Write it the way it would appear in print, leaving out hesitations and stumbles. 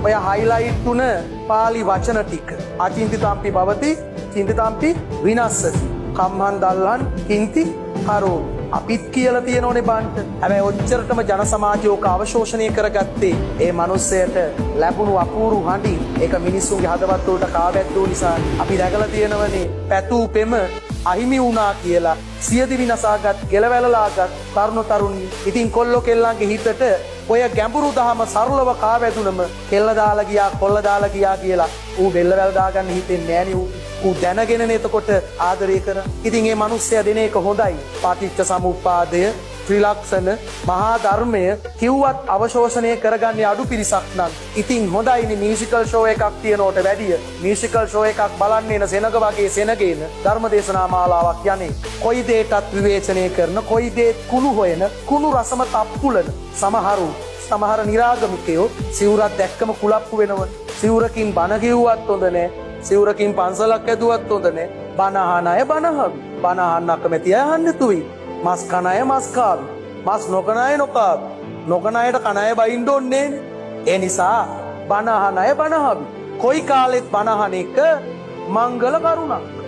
ඔය හයිලයිට් තුන පාලි වචන ටික. අචින්තිතම්පි භවති චින්තිතම්පි විනස්සති. කම්හන් දල්හන් කිංති කරෝ. අපිත් කියලා තියෙනෝනේ බන්ට. හැබැයි ඔච්චරටම ජන සමාජය ඕක අවශෝෂණය කරගත්තේ ඒ මිනිස්සයට ලැබුණු අපූරු හඬින්. ඒක මිනිස්සුන්ගේ හදවත් වලට කාවැද්දෝ නිසා. අපි දැකලා තියෙනවනේ පැතූ පෙම අහිමි වුණා කියලා සියදිවි නසාගත් ගෙලවැළලාගත් තරුණ තරුණී. ඉතින් කොල්ලෝ කෙල්ලන්ගේ හිතට ඔය ගැඹුරු දහම සරලව කාවැදුනම කෙල්ල දාලා ගියා කොල්ල දාලා ගියා කියලා ඌ බෙල්ලවැල් දාගන්න හිතෙන්නේ නෑනේ. ඌ දැනගෙනනේ එතකොට ආදරය කර. ඉතින් මේ මිනිස්සයා දෙන එක හොඳයි. පාටිච්ච සමුප්පාදය ත්‍රිලක්ෂණ මහා ධර්මය කිව්වත් අවශෝෂණය කරගන්නේ අඩු පිරිසක් නම් ඉතින් හොඳයිනේ මියුසිකල් ෂෝ එකක් තියනවට වැඩිය මියුසිකල් ෂෝ එකක් බලන්නේ න සෙනග වගේ සෙනගේන ධර්මදේශනා මාලාවක් යන්නේ කොයි දෙයකටත් විවේචනය කරන කොයි දෙයක් කුණු හොයන කුණු රසම තප්පුලන සමහර නිරාගමිකයෝ සිවුරක් දැක්කම කුලප්පු වෙනව සිවුරකින් බණ කිව්වත් හොඳ නෑ සිවුරකින් පන්සලක් ඇදුවත් හොඳ නෑ බණ අහන අය බණහවි බණ අහන්න අකමැති අය අහන්න තුයි මස් කන අය මස් කාවි. මස් නොකන අය නොකාවි. නොකන අයට කන අය බයින්න ඕනේ නෑනේ. ඒ නිසා බණ අහන අය බණ අහවි. කොයි කාලෙත් බණ අහන එක මංගල කරුණක්.